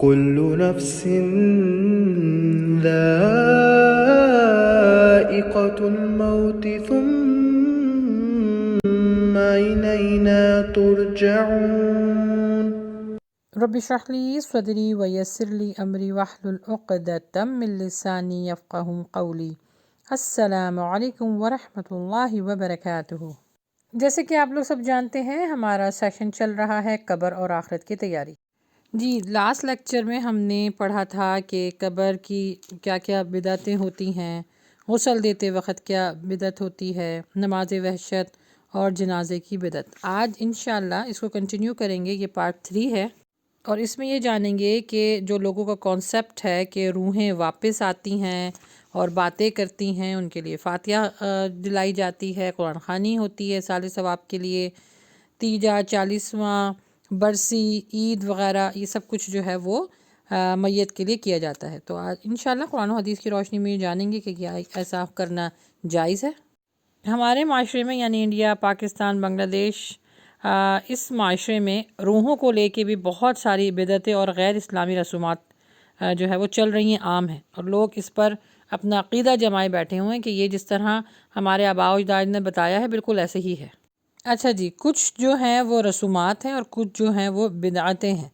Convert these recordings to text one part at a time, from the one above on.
كل نفس ذائقة الموت ثم إلينا ترجعون رب اشرح لي صدری ویسر لی امری واحلل عقدۃ من لسانی یفقہوا قولی۔ السلام علیکم ورحمۃ اللہ وبرکاتہ۔ جیسے کہ آپ لوگ سب جانتے ہیں ہمارا سیشن چل رہا ہے قبر اور آخرت کی تیاری۔ جی لاسٹ لیکچر میں ہم نے پڑھا تھا کہ قبر کی کیا کیا بدعتیں ہوتی ہیں، غسل دیتے وقت کیا بدعت ہوتی ہے، نماز وحشت اور جنازے کی بدعت۔ آج انشاءاللہ اس کو کنٹینیو کریں گے، یہ پارٹ 3 ہے، اور اس میں یہ جانیں گے کہ جو لوگوں کا کانسیپٹ ہے کہ روحیں واپس آتی ہیں اور باتیں کرتی ہیں، ان کے لیے فاتحہ دلائی جاتی ہے، قرآن خوانی ہوتی ہے سال ثواب کے لیے، تیجا، 40واں، برسی، عید وغیرہ، یہ سب کچھ جو ہے وہ میت کے لیے کیا جاتا ہے۔ تو آج انشاءاللہ قرآن و حدیث کی روشنی میں یہ جانیں گے کہ کیا ایسا کرنا جائز ہے۔ ہمارے معاشرے میں یعنی انڈیا، پاکستان، بنگلہ دیش، اس معاشرے میں روحوں کو لے کے بھی بہت ساری بدعتیں اور غیر اسلامی رسومات جو ہے وہ چل رہی ہیں، عام ہیں، اور لوگ اس پر اپنا عقیدہ جمائے بیٹھے ہوئے ہیں کہ یہ جس طرح ہمارے آباء و اجداد نے بتایا ہے بالکل ایسے ہی ہے۔ اچھا جی، کچھ جو ہیں وہ رسومات ہیں اور کچھ جو ہیں وہ بدعتیں ہیں۔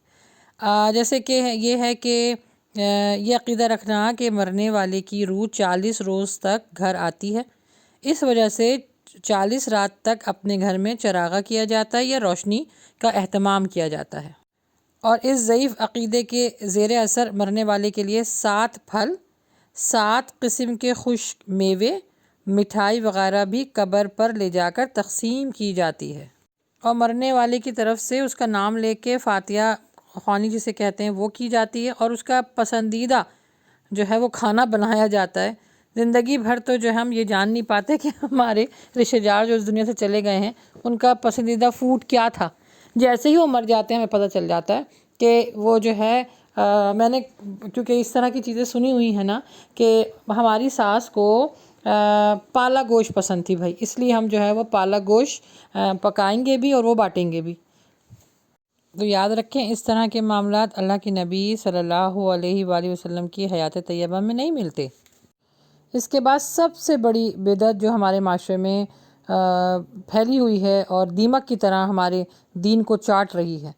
جیسے کہ یہ ہے کہ یہ عقیدہ رکھنا کہ مرنے والے کی روح 40 روز تک گھر آتی ہے، اس وجہ سے 40 رات تک اپنے گھر میں چراغاں کیا جاتا ہے یا روشنی کا اہتمام کیا جاتا ہے، اور اس ضعیف عقیدے کے زیر اثر مرنے والے کے لیے 7 پھل، 7 قسم کے خشک میوے، مٹھائی وغیرہ بھی قبر پر لے جا کر تقسیم کی جاتی ہے، اور مرنے والے کی طرف سے اس کا نام لے کے فاتحہ خوانی جسے کہتے ہیں وہ کی جاتی ہے، اور اس کا پسندیدہ جو ہے وہ کھانا بنایا جاتا ہے۔ زندگی بھر تو جو ہم یہ جان نہیں پاتے کہ ہمارے رشتہ دار جو اس دنیا سے چلے گئے ہیں ان کا پسندیدہ فوڈ کیا تھا، جیسے ہی وہ مر جاتے ہیں ہمیں پتہ چل جاتا ہے کہ وہ جو ہے میں نے کیونکہ اس طرح کی چیزیں سنی ہوئی ہیں نا کہ ہماری ساس کو پالا گوشت پسند تھی بھائی، اس لیے ہم جو ہے وہ پالا گوشت پکائیں گے بھی اور وہ بانٹیں گے بھی۔ تو یاد رکھیں اس طرح کے معاملات اللہ کے نبی صلی اللہ علیہ وآلہ وسلم کی حیات طیبہ میں نہیں ملتے۔ اس کے بعد سب سے بڑی بدعت جو ہمارے معاشرے میں پھیلی ہوئی ہے اور دیمک کی طرح ہمارے دین کو چاٹ رہی ہے،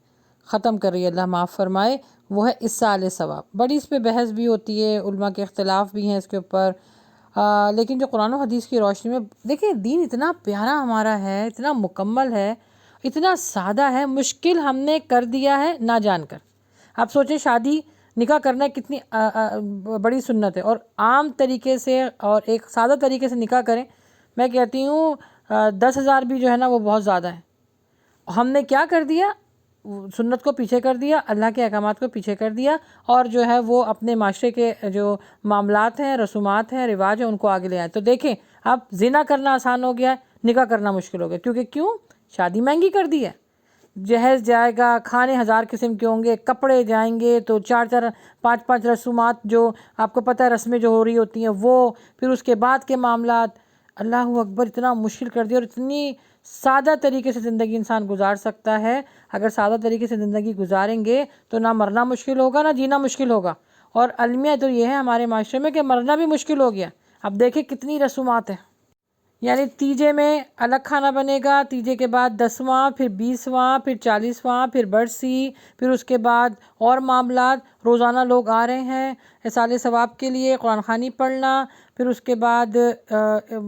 ختم کر رہی ہے، اللہ معاف فرمائے، وہ ہے اصال ثواب۔ بڑی اس پہ بحث بھی ہوتی ہے، علماء کے اختلاف بھی ہیں اس کے اوپر، لیکن جو قرآن و حدیث کی روشنی میں دیکھیں دین اتنا پیارا ہمارا ہے، اتنا مکمل ہے، اتنا سادہ ہے، مشکل ہم نے کر دیا ہے نہ جان کر۔ آپ سوچیں شادی نکاح کرنا کتنی بڑی سنت ہے، اور عام طریقے سے اور ایک سادہ طریقے سے نکاح کریں، میں کہتی ہوں 10,000 بھی جو ہے نا وہ بہت زیادہ ہے۔ ہم نے کیا کر دیا؟ سنت کو پیچھے کر دیا، اللہ کے احکامات کو پیچھے کر دیا، اور جو ہے وہ اپنے معاشرے کے جو معاملات ہیں، رسومات ہیں، رواج ہیں، ان کو آگے لے آئے۔ تو دیکھیں اب زنا کرنا آسان ہو گیا ہے، نکاح کرنا مشکل ہو گیا، کیوں؟ شادی مہنگی کر دی ہے، جہیز جائے گا، کھانے 1000 قسم کے ہوں گے، کپڑے جائیں گے، تو 4 5 رسومات جو آپ کو پتہ ہے رسمیں جو ہو رہی ہوتی ہیں وہ، پھر اس کے بعد کے معاملات، اللہ اکبر، اتنا مشکل کر دیا۔ اور اتنی سادہ طریقے سے زندگی انسان گزار سکتا ہے، اگر سادہ طریقے سے زندگی گزاریں گے تو نہ مرنا مشکل ہوگا نہ جینا مشکل ہوگا، اور المیہ تو یہ ہے ہمارے معاشرے میں کہ مرنا بھی مشکل ہو گیا۔ اب دیکھیں کتنی رسومات ہیں، یعنی تیجے میں الگ کھانا بنے گا، تیجے کے بعد 10واں، پھر 20واں، پھر 40واں، پھر برسی، پھر اس کے بعد اور معاملات، روزانہ لوگ آ رہے ہیں اصال ثواب کے لیے، قرآن خوانی پڑھنا، پھر اس کے بعد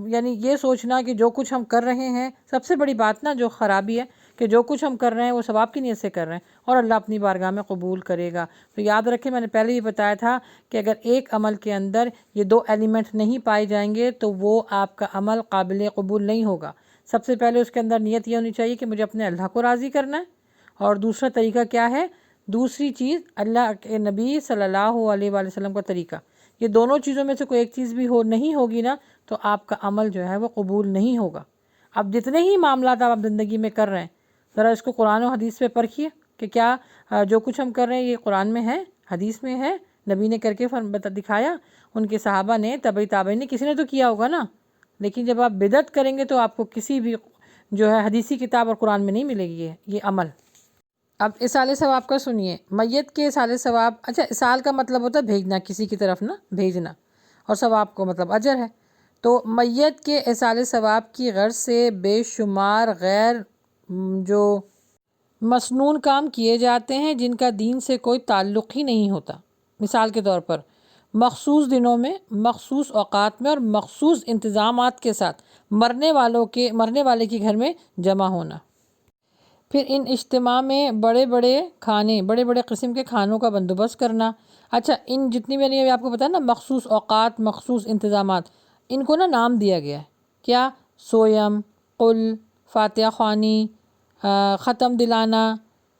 یعنی یہ سوچنا کہ جو کچھ ہم کر رہے ہیں، سب سے بڑی بات نا جو خرابی ہے کہ جو کچھ ہم کر رہے ہیں وہ ثواب کی نیت سے کر رہے ہیں اور اللہ اپنی بارگاہ میں قبول کرے گا۔ تو یاد رکھیں میں نے پہلے ہی بتایا تھا کہ اگر ایک عمل کے اندر یہ 2 ایلیمنٹ نہیں پائے جائیں گے تو وہ آپ کا عمل قابل قبول نہیں ہوگا۔ سب سے پہلے اس کے اندر نیت یہ ہونی چاہیے کہ مجھے اپنے اللہ کو راضی کرنا ہے، اور دوسرا طریقہ کیا ہے؟ دوسری چیز اللہ کے نبی صلی اللہ علیہ وآلہ وسلم کا طریقہ، یہ دونوں چیزوں میں سے کوئی ایک چیز بھی نہیں ہوگی نا تو آپ کا عمل جو ہے وہ قبول نہیں ہوگا۔ اب جتنے ہی معاملات آپ زندگی میں کر رہے ہیں، ذرا اس کو قرآن و حدیث پہ پرکھیے کہ کیا جو کچھ ہم کر رہے ہیں یہ قرآن میں ہے، حدیث میں ہے، نبی نے کر کے دکھایا، ان کے صحابہ نے، تابعین نے، کسی نے تو کیا ہوگا نا۔ لیکن جب آپ بدعت کریں گے تو آپ کو کسی بھی جو ہے حدیثی کتاب اور قرآن میں نہیں ملے گی یہ عمل۔ اب اصال ثواب کا سنیے، میت کے اصال ثواب، اچھا اصال کا مطلب ہوتا ہے بھیجنا کسی کی طرف نا، بھیجنا، اور ثواب کو مطلب اجر ہے۔ تو میت کے اصال ثواب کی غرض سے بے شمار غیر جو مسنون کام کیے جاتے ہیں جن کا دین سے کوئی تعلق ہی نہیں ہوتا۔ مثال کے طور پر مخصوص دنوں میں، مخصوص اوقات میں اور مخصوص انتظامات کے ساتھ مرنے والے کے گھر میں جمع ہونا۔ پھر ان اجتماع میں بڑے بڑے قسم کے کھانوں کا بندوبست کرنا۔ اچھا ان جتنی میں نے آپ کو بتایا نا مخصوص اوقات، مخصوص انتظامات، ان کو نا نام دیا گیا ہے، کیا؟ سویم، قل، فاتحہ خوانی، ختم دلانا،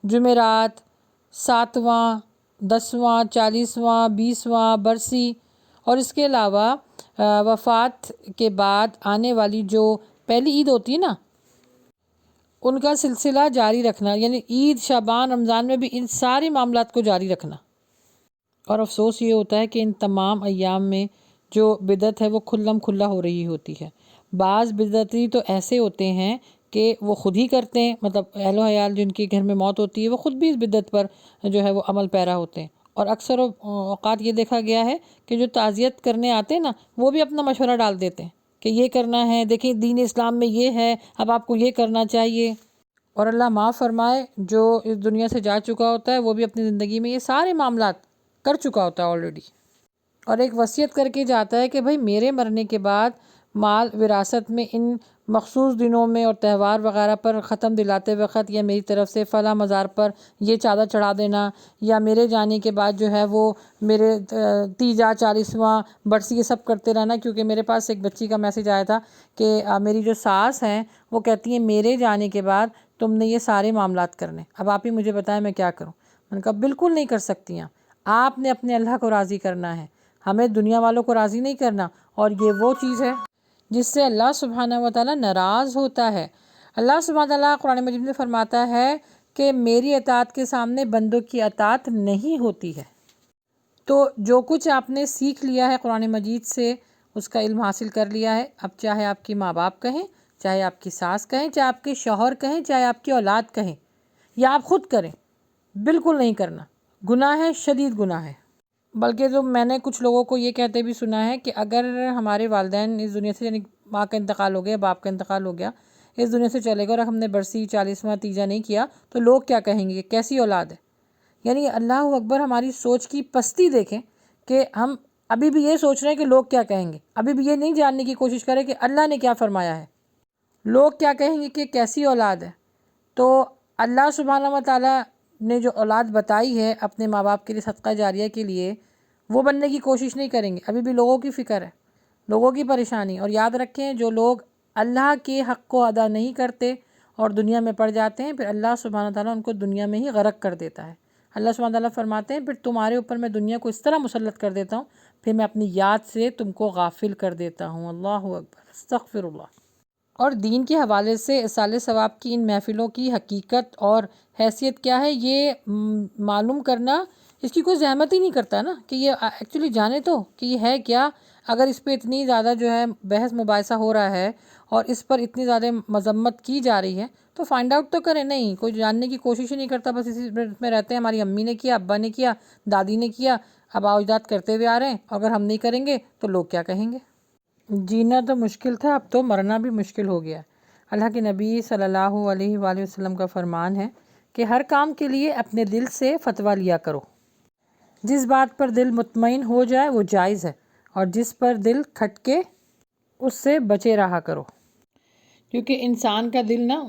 جمعرات، 7واں، 10واں، 40واں، 20واں برسی، اور اس کے علاوہ وفات کے بعد آنے والی جو پہلی عید ہوتی ہے نا، ان کا سلسلہ جاری رکھنا، یعنی عید، شعبان، رمضان میں بھی ان سارے معاملات کو جاری رکھنا۔ اور افسوس یہ ہوتا ہے کہ ان تمام ایام میں جو بدعت ہے وہ کھلم کھلا ہو رہی ہوتی ہے۔ بعض بدعتی تو ایسے ہوتے ہیں کہ وہ خود ہی کرتے ہیں، مطلب اہل و عیال جن کے گھر میں موت ہوتی ہے وہ خود بھی اس بدعت پر جو ہے وہ عمل پیرا ہوتے ہیں۔ اور اکثر اوقات یہ دیکھا گیا ہے کہ جو تعزیت کرنے آتے ہیں نا وہ بھی اپنا مشورہ ڈال دیتے ہیں کہ یہ کرنا ہے، دیکھیں دین اسلام میں یہ ہے، اب آپ کو یہ کرنا چاہیے۔ اور اللہ معاف فرمائے جو اس دنیا سے جا چکا ہوتا ہے وہ بھی اپنی زندگی میں یہ سارے معاملات کر چکا ہوتا ہے آلریڈی، اور ایک وصیت کر کے جاتا ہے کہ بھائی میرے مرنے کے بعد مال وراثت میں ان مخصوص دنوں میں اور تہوار وغیرہ پر ختم دلاتے وقت یا میری طرف سے فلاں مزار پر یہ چادر چڑھا دینا، یا میرے جانے کے بعد جو ہے وہ میرے 30 40واں برسی یہ سب کرتے رہنا۔ کیونکہ میرے پاس ایک بچی کا میسیج آیا تھا کہ میری جو ساس ہیں وہ کہتی ہیں میرے جانے کے بعد تم نے یہ سارے معاملات کرنے، اب آپ ہی مجھے بتائیں میں کیا کروں۔ میں نے کہا بالکل نہیں کر سکتی ہیں، آپ نے اپنے اللہ کو راضی کرنا ہے، ہمیں دنیا والوں کو راضی نہیں کرنا۔ اور یہ وہ چیز ہے جس سے اللہ سبحانہ و تعالیٰ ناراض ہوتا ہے۔ اللہ سبحانہ و تعالیٰ قرآن مجید میں فرماتا ہے کہ میری اطاعت کے سامنے بندوں کی اطاعت نہیں ہوتی ہے۔ تو جو کچھ آپ نے سیکھ لیا ہے قرآن مجید سے، اس کا علم حاصل کر لیا ہے، اب چاہے آپ کی ماں باپ کہیں، چاہے آپ کی ساس کہیں، چاہے آپ کے شوہر کہیں، چاہے آپ کی اولاد کہیں، یا آپ خود کریں، بالکل نہیں کرنا، گناہ ہے، شدید گناہ ہے۔ بلکہ جو میں نے کچھ لوگوں کو یہ کہتے بھی سنا ہے کہ اگر ہمارے والدین اس دنیا سے، یعنی ماں کا انتقال ہو گیا، باپ کا انتقال ہو گیا، اس دنیا سے چلے گئے اور ہم نے برسی، 40واں تیجا نہیں کیا تو لوگ کیا کہیں گے، کیسی اولاد ہے۔ یعنی اللہ اکبر، ہماری سوچ کی پستی دیکھیں کہ ہم ابھی بھی یہ سوچ رہے ہیں کہ لوگ کیا کہیں گے، ابھی بھی یہ نہیں جاننے کی کوشش کریں کہ اللہ نے کیا فرمایا ہے، لوگ کیا کہیں گے کہ کیسی اولاد ہے۔ تو اللہ سبحانہ و تعالیٰ نے جو اولاد بتائی ہے اپنے ماں باپ کے لیے صدقہ جاریہ کے لیے، وہ بننے کی کوشش نہیں کریں گے، ابھی بھی لوگوں کی فکر ہے، لوگوں کی پریشانی۔ اور یاد رکھیں جو لوگ اللہ کے حق کو ادا نہیں کرتے اور دنیا میں پڑ جاتے ہیں، پھر اللہ سبحانہ تعالیٰ ان کو دنیا میں ہی غرق کر دیتا ہے۔ اللہ سبحانہ تعالیٰ فرماتے ہیں پھر تمہارے اوپر میں دنیا کو اس طرح مسلط کر دیتا ہوں، پھر میں اپنی یاد سے تم کو غافل کر دیتا ہوں۔ اللہ اکبر، استغفر اللہ۔ اور دین کے حوالے سے اصال ثواب کی ان محفلوں کی حقیقت اور حیثیت کیا ہے یہ معلوم کرنا، اس کی کوئی زحمت ہی نہیں کرتا نا کہ یہ ایکچولی جانے تو کہ یہ ہے کیا۔ اگر اس پہ اتنی زیادہ جو ہے بحث مباحثہ ہو رہا ہے اور اس پر اتنی زیادہ مذمت کی جا رہی ہے تو فائنڈ آؤٹ تو کریں۔ نہیں، کوئی جاننے کی کوشش ہی نہیں کرتا، بس اسی میں رہتے ہیں، ہماری امی نے کیا، ابا نے کیا، دادی نے کیا، اب اجداد کرتے ہوئے آ رہے ہیں، اگر ہم نہیں کریں گے تو لوگ کیا کہیں گے۔ جینا تو مشکل تھا، اب تو مرنا بھی مشکل ہو گیا۔ اللہ کے نبی صلی اللہ علیہ وآلہ وسلم کا فرمان ہے کہ ہر کام کے لیے اپنے دل سے فتویٰ لیا کرو، جس بات پر دل مطمئن ہو جائے وہ جائز ہے، اور جس پر دل کھٹکے اس سے بچے رہا کرو۔ کیونکہ انسان کا دل نا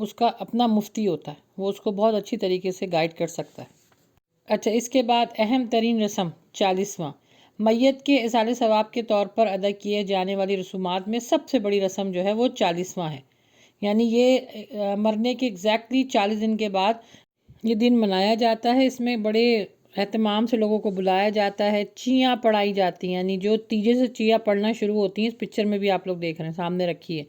اس کا اپنا مفتی ہوتا ہے، وہ اس کو بہت اچھی طریقے سے گائیڈ کر سکتا ہے۔ اچھا اس کے بعد اہم ترین رسم 40واں، میت کے اصال ثواب کے طور پر ادا کیے جانے والی رسومات میں سب سے بڑی رسم جو ہے وہ 40واں ہے۔ یعنی یہ مرنے کے ایگزیکٹلی 40 دن کے بعد یہ دن منایا جاتا ہے۔ اس میں بڑے اہتمام سے لوگوں کو بلایا جاتا ہے، چیاں پڑھائی جاتی ہیں، یعنی جو تیجے سے چیاں پڑھنا شروع ہوتی ہیں، اس پکچر میں بھی آپ لوگ دیکھ رہے ہیں، سامنے رکھی ہے،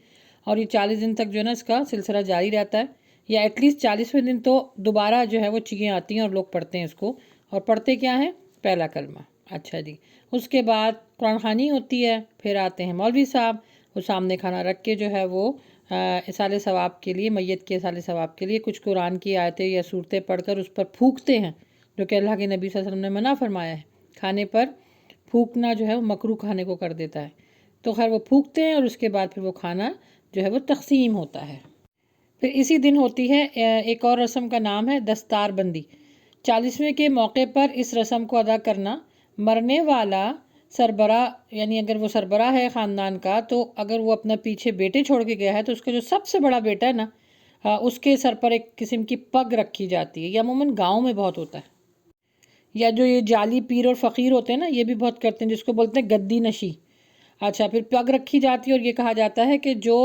اور یہ 40 دن تک جو ہے نا اس کا سلسلہ جاری رہتا ہے، یا ایٹ لیسٹ 40ویں دن تو دوبارہ جو ہے وہ چیاں آتی ہیں اور لوگ پڑھتے ہیں اس کو۔ اور پڑھتے کیا ہیں؟ پہلا کلمہ۔ اچھا جی، اس کے بعد قرآن خوانی ہوتی ہے، پھر آتے ہیں مولوی صاحب، وہ سامنے کھانا رکھ کے جو ہے وہ اصال ثواب کے لیے، میت کے اصال ثواب کے لیے کچھ قرآن کی آیتیں یا صورتیں پڑھ کر اس پر پھونکتے ہیں، جو کہ اللہ کے نبی صلی اللہ علیہ وسلم نے منع فرمایا ہے۔ کھانے پر پھونکنا جو ہے وہ مکروہ کھانے کو کر دیتا ہے، تو خیر وہ پھونکتے ہیں اور اس کے بعد پھر وہ کھانا جو ہے وہ تقسیم ہوتا ہے۔ پھر اسی دن ہوتی ہے ایک اور رسم کا نام ہے دستار بندی۔ 40ویں کے موقع پر اس رسم کو ادا کرنا، مرنے والا سربراہ، یعنی اگر وہ سربراہ ہے خاندان کا، تو اگر وہ اپنا پیچھے بیٹے چھوڑ کے گیا ہے تو اس کا جو سب سے بڑا بیٹا ہے نا، اس کے سر پر ایک قسم کی پگ رکھی جاتی ہے۔ یہ عموماً گاؤں میں بہت ہوتا ہے، یا جو یہ جعلی پیر اور فقیر ہوتے ہیں نا، یہ بھی بہت کرتے ہیں، جس کو بولتے ہیں گدی نشی۔ اچھا، پھر پگ رکھی جاتی ہے اور یہ کہا جاتا ہے کہ جو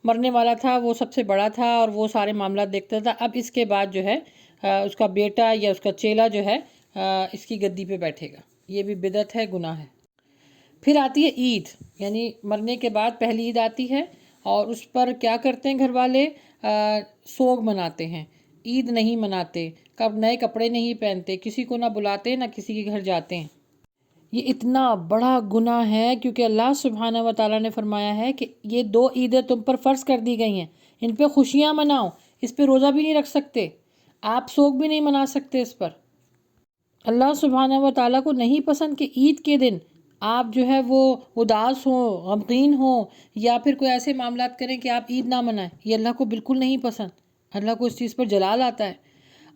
مرنے والا تھا وہ سب سے بڑا تھا اور وہ سارے معاملات دیکھتا تھا، اب اس کے بعد جو ہے اس کا بیٹا یا اس کا چیلا جو ہے اس کی گدی پہ بیٹھے گا۔ یہ بھی بدعت ہے، گناہ ہے۔ پھر آتی ہے عید، یعنی مرنے کے بعد پہلی عید آتی ہے، اور اس پر کیا کرتے ہیں گھر والے؟ سوگ مناتے ہیں، عید نہیں مناتے، نئے کپڑے نہیں پہنتے، کسی کو نہ بلاتے نہ کسی کے گھر جاتے ہیں۔ یہ اتنا بڑا گناہ ہے، کیونکہ اللہ سبحانہ و تعالیٰ نے فرمایا ہے کہ یہ 2 عیدیں تم پر فرض کر دی گئی ہیں، ان پہ خوشیاں مناؤ، اس پہ روزہ بھی نہیں رکھ سکتے، آپ سوگ بھی نہیں منا سکتے اس پر۔ اللہ سبحانہ و تعالیٰ کو نہیں پسند کہ عید کے دن آپ جو ہے وہ اداس ہوں، غمگین ہوں، یا پھر کوئی ایسے معاملات کریں کہ آپ عید نہ منائیں۔ یہ اللہ کو بالکل نہیں پسند، اللہ کو اس چیز پر جلال آتا ہے۔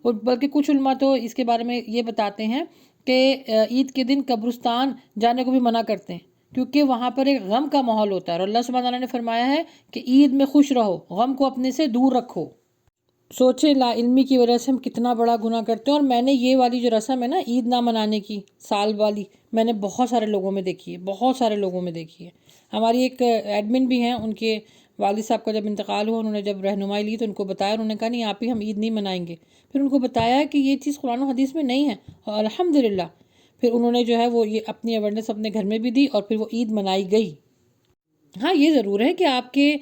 اور بلکہ کچھ علماء تو اس کے بارے میں یہ بتاتے ہیں کہ عید کے دن قبرستان جانے کو بھی منع کرتے ہیں، کیونکہ وہاں پر ایک غم کا ماحول ہوتا ہے، اور اللہ سبحانہ تعالیٰ نے فرمایا ہے کہ عید میں خوش رہو، غم کو اپنے سے دور رکھو۔ سوچیں لا علمی کی وجہ سے ہم کتنا بڑا گناہ کرتے ہیں۔ اور میں نے یہ والی جو رسم ہے نا، عید نہ منانے کی، سال والی، میں نے بہت سارے لوگوں میں دیکھی ہے، بہت سارے لوگوں میں دیکھی ہے۔ ہماری ایک ایڈمن بھی ہیں، ان کے والد صاحب کا جب انتقال ہوا، انہوں نے جب رہنمائی لی تو ان کو بتایا، انہوں نے کہا نہیں آپ ہی، ہم عید نہیں منائیں گے۔ پھر ان کو بتایا کہ یہ چیز قرآن و حدیث میں نہیں ہے، اور الحمدللہ پھر انہوں نے جو ہے وہ یہ اپنی اویئرنیس اپنے گھر میں بھی دی، اور پھر وہ عید منائی گئی۔ ہاں یہ ضرور ہے کہ آپ کے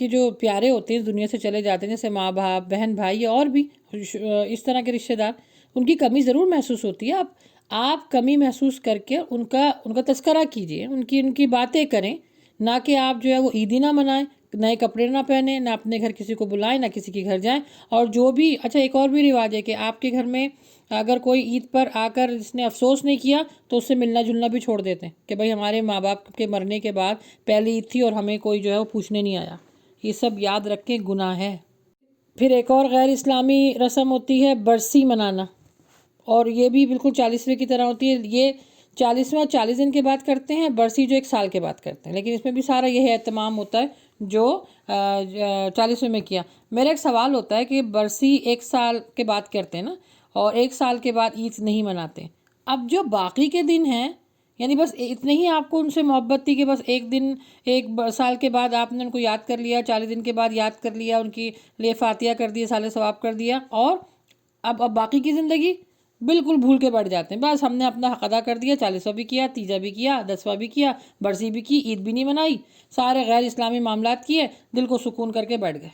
جو پیارے ہوتے ہیں اس دنیا سے چلے جاتے ہیں، جیسے ماں باپ، بہن بھائی، یا اور بھی اس طرح کے رشتہ دار، ان کی کمی ضرور محسوس ہوتی ہے۔ آپ کمی محسوس کر کے ان کا تذکرہ کیجئے، ان کی باتیں کریں، نہ کہ آپ جو ہے وہ عید ہی نہ منائیں، نئے کپڑے نہ پہنیں، نہ اپنے گھر کسی کو بلائیں، نہ کسی کے گھر جائیں۔ اور جو بھی اچھا، ایک اور بھی رواج ہے کہ آپ کے گھر میں اگر کوئی عید پر آ کر جس نے افسوس نہیں کیا تو اس سے ملنا جلنا بھی چھوڑ دیتے ہیں کہ بھائی ہمارے ماں باپ کے مرنے کے بعد پہلی عید تھی اور ہمیں کوئی جو ہے وہ پوچھنے نہیں آیا۔ یہ سب یاد رکھیں، گناہ ہے۔ پھر ایک اور غیر اسلامی رسم ہوتی ہے برسی منانا، اور یہ بھی بالکل 40ویں کی طرح ہوتی ہے۔ یہ 40واں 40 دن کے بعد کرتے ہیں، برسی جو 1 سال کے بعد کرتے ہیں، لیکن اس میں بھی سارا یہ اہتمام ہوتا ہے جو 40ویں میں کیا۔ میرا ایک سوال ہوتا ہے کہ برسی 1 سال کے بعد کرتے ہیں نا، اور 1 سال کے بعد عید نہیں مناتے، اب جو باقی کے دن ہیں، یعنی بس اتنے ہی آپ کو ان سے محبت تھی کہ بس 1 سال کے بعد آپ نے ان کو یاد کر لیا، 40 دن کے بعد یاد کر لیا، ان کی لیے فاتحہ کر دیا، سال ثواب کر دیا، اور اب باقی کی زندگی بالکل بھول کے بیٹھ جاتے ہیں۔ بس ہم نے اپنا حق ادا کر دیا، 40واں بھی کیا، 30واں بھی کیا، 10واں بھی کیا، برسی بھی کی، عید بھی نہیں منائی، سارے غیر اسلامی معاملات کیے، دل کو سکون کر کے بیٹھ گئے۔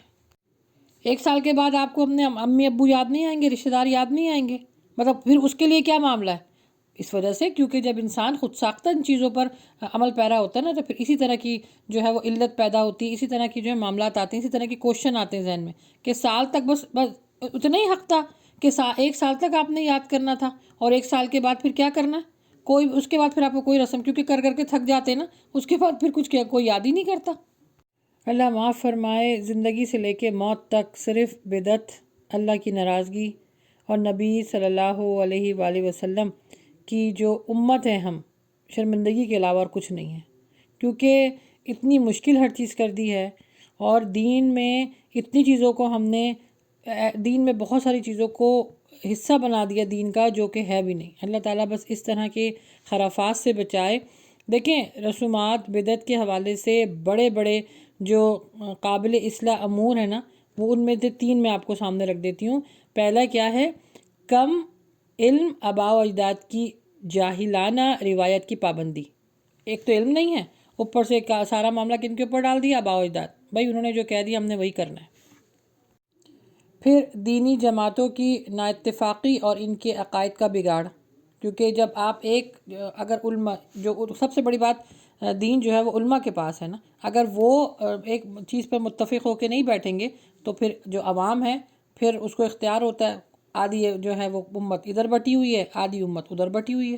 1 سال کے بعد آپ کو اپنے امی ابو یاد نہیں آئیں گے، رشتہ دار یاد نہیں آئیں گے، مطلب پھر اس کے لیے کیا معاملہ ہے؟ اس وجہ سے کیونکہ جب انسان خود ساختہ ان چیزوں پر عمل پیرا ہوتا ہے نا، تو پھر اسی طرح کی جو ہے وہ علت پیدا ہوتی ہے، اسی طرح کی جو ہے معاملات آتے ہیں، اسی طرح کے کوشچن آتے ہیں ذہن میں کہ سال تک بس اتنا ہی حق تھا کہ 1 سال تک آپ نے یاد کرنا تھا، اور 1 سال کے بعد پھر کیا کرنا ہے؟ کوئی اس کے بعد پھر آپ کو کوئی رسم، کیونکہ کر کر کے تھک جاتے ہیں نا، اس کے بعد پھر کچھ کوئی یاد ہی نہیں کرتا۔ اللہ معاف فرمائے، زندگی سے لے کے موت تک صرف بدعت، اللہ کی ناراضگی اور نبی صلی اللہ علیہ وآلہ وسلم کی جو امت ہے، ہم شرمندگی کے علاوہ اور کچھ نہیں ہے، کیونکہ اتنی مشکل ہر چیز کر دی ہے، اور دین میں اتنی چیزوں کو ہم نے دین میں بہت ساری چیزوں کو حصہ بنا دیا دین کا، جو کہ ہے بھی نہیں۔ اللہ تعالیٰ بس اس طرح کے خرافات سے بچائے۔ دیکھیں، رسومات بدعت کے حوالے سے بڑے بڑے جو قابل اصلاح امور ہیں نا، وہ ان میں سے 3 میں آپ کو سامنے رکھ دیتی ہوں۔ پہلا کیا ہے؟ کم علم آباء و اجداد کی جاہلانہ روایت کی پابندی۔ ایک تو علم نہیں ہے، اوپر سے سارا معاملہ کن کے اوپر ڈال دیا؟ آباء و اجداد، بھائی انہوں نے جو کہہ دیا ہم نے وہی کرنا ہے۔ پھر دینی جماعتوں کی نااتفاقی اور ان کے عقائد کا بگاڑ، کیونکہ جب آپ اگر علماء جو سب سے بڑی بات دین جو ہے وہ علماء کے پاس ہے نا. اگر وہ ایک چیز پر متفق ہو کے نہیں بیٹھیں گے تو پھر جو عوام ہے پھر اس کو اختیار ہوتا ہے، آدھی جو ہے وہ امت ادھر بٹی ہوئی ہے، آدھی امت ادھر بٹی ہوئی ہے.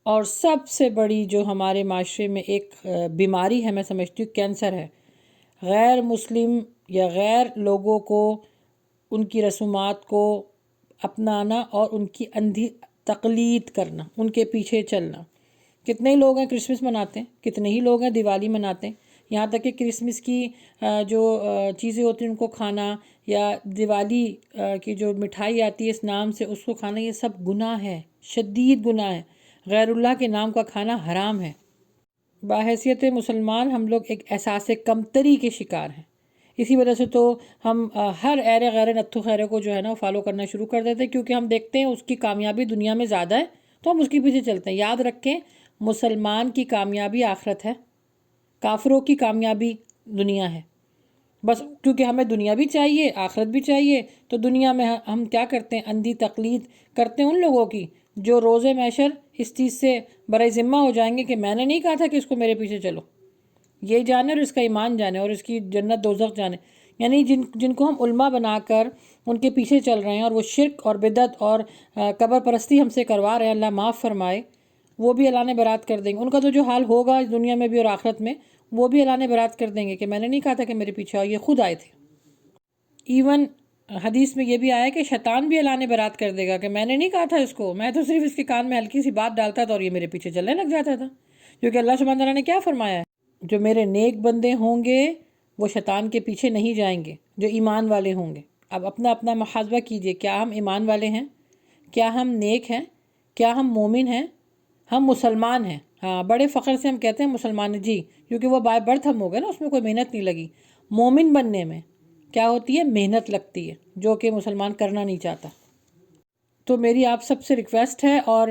اور سب سے بڑی جو ہمارے معاشرے میں ایک بیماری ہے، میں سمجھتی ہوں کینسر ہے. غیر مسلم یا غیر لوگوں کو، ان کی رسومات کو اپنانا اور ان کی اندھی تقلید کرنا، ان کے پیچھے چلنا. کتنے ہی لوگ ہیں کرسمس مناتے ہیں، کتنے ہی لوگ ہیں دیوالی مناتے ہیں، یہاں تک کہ کرسمس کی جو چیزیں ہوتی ہیں ان کو کھانا، یا دیوالی کی جو مٹھائی آتی ہے اس نام سے اس کو کھانا، یہ سب گناہ ہے، شدید گناہ ہے. غیر اللہ کے نام کا کھانا حرام ہے. بحیثیت مسلمان ہم لوگ ایک احساس کمتری کے شکار ہیں. اسی وجہ سے تو ہم ہر ایرے غیر نتھو خیرے کو جو ہے نا فالو کرنا شروع کر دیتے ہیں، کیونکہ ہم دیکھتے ہیں اس کی کامیابی دنیا میں زیادہ ہے تو ہم اس کے پیچھے چلتے ہیں. یاد رکھیں، مسلمان کی کامیابی آخرت ہے، کافروں کی کامیابی دنیا ہے. بس کیونکہ ہمیں دنیا بھی چاہیے، آخرت بھی چاہیے، تو دنیا میں ہم کیا کرتے ہیں؟ اندھی تقلید کرتے ہیں ان لوگوں کی جو روز محشر اس چیز سے برائے ذمہ ہو جائیں گے کہ میں نے نہیں کہا تھا کہ اس کو میرے پیچھے چلو. یہ جانے اور اس کا ایمان جانے اور اس کی جنت دوزخ جانے. یعنی جن کو ہم علماء بنا کر ان کے پیچھے چل رہے ہیں اور وہ شرک اور بدعت اور قبر پرستی ہم سے کروا رہے ہیں، اللہ معاف فرمائے، وہ بھی اعلان برات کر دیں گے. ان کا تو جو حال ہوگا اس دنیا میں بھی اور آخرت میں، وہ بھی اعلان برات کر دیں گے کہ میں نے نہیں کہا تھا کہ میرے پیچھے آؤ، یہ خود آئے تھے. ایون حدیث میں یہ بھی آیا کہ شیطان بھی اعلان برات کر دے گا کہ میں نے نہیں کہا تھا اس کو، میں تو صرف اس کے کان میں ہلکی سی بات ڈالتا تھا اور یہ میرے پیچھے چلنے لگ جاتا تھا. کیونکہ اللہ سبحانہ تعالیٰ نے کیا فرمایا ہے؟ جو میرے نیک بندے ہوں گے وہ شیطان کے پیچھے نہیں جائیں گے، جو ایمان والے ہوں گے. اب اپنا اپنا محاسبہ کیجئے، کیا ہم ایمان والے ہیں؟ کیا ہم نیک ہیں؟ کیا ہم مومن ہیں؟ ہم مسلمان ہیں. ہاں، بڑے فخر سے ہم کہتے ہیں مسلمان جی، کیونکہ وہ بائی برتھ ہم ہو گئے نا، اس میں کوئی محنت نہیں لگی. مومن بننے میں کیا ہوتی ہے؟ محنت لگتی ہے، جو کہ مسلمان کرنا نہیں چاہتا. تو میری آپ سب سے ریکویسٹ ہے، اور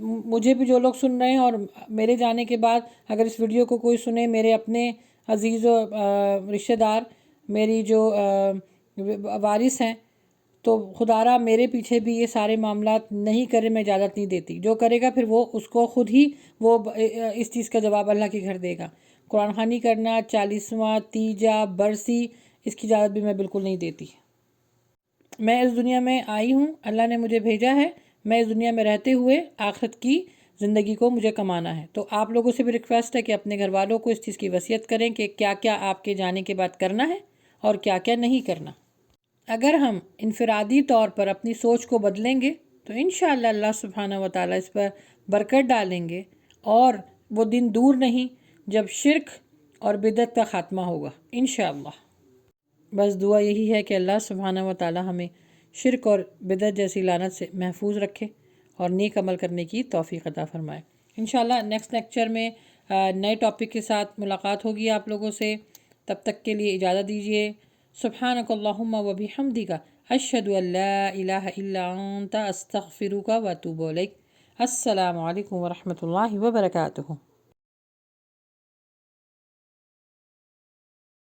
مجھے بھی جو لوگ سن رہے ہیں اور میرے جانے کے بعد اگر اس ویڈیو کو کوئی سنے، میرے اپنے عزیز و رشتہ دار، میری جو وارث ہیں، تو خدا را میرے پیچھے بھی یہ سارے معاملات نہیں کرے، میں اجازت نہیں دیتی. جو کرے گا پھر وہ اس کو خود ہی وہ اس چیز کا جواب اللہ کے گھر دے گا. قرآن خوانی کرنا، 40واں، تیجا، برسی، اس کی اجازت بھی میں بالکل نہیں دیتی. میں اس دنیا میں آئی ہوں، اللہ نے مجھے بھیجا ہے، میں اس دنیا میں رہتے ہوئے آخرت کی زندگی کو مجھے کمانا ہے. تو آپ لوگوں سے بھی ریکویسٹ ہے کہ اپنے گھر والوں کو اس چیز کی وصیت کریں کہ کیا کیا آپ کے جانے کے بعد کرنا ہے اور کیا کیا نہیں کرنا. اگر ہم انفرادی طور پر اپنی سوچ کو بدلیں گے تو انشاءاللہ اللہ سبحانہ و تعالیٰ اس پر برکت ڈالیں گے، اور وہ دن دور نہیں جب شرک اور بدعت کا خاتمہ ہوگا انشاءاللہ. بس دعا یہی ہے کہ اللہ سبحانہ و تعالیٰ ہمیں شرک اور بدعت جیسی لعنت سے محفوظ رکھے اور نیک عمل کرنے کی توفیق عطا فرمائے. انشاءاللہ نیکسٹ لیکچر میں نئے ٹاپک کے ساتھ ملاقات ہوگی آپ لوگوں سے. تب تک کے لیے اجازت دیجیے. سبحانک اللہم و بحمدک، اشہد ان لا الہ الا انت، استغفرک و اتوب الیک. السلام علیکم ورحمۃ اللہ وبرکاتہ.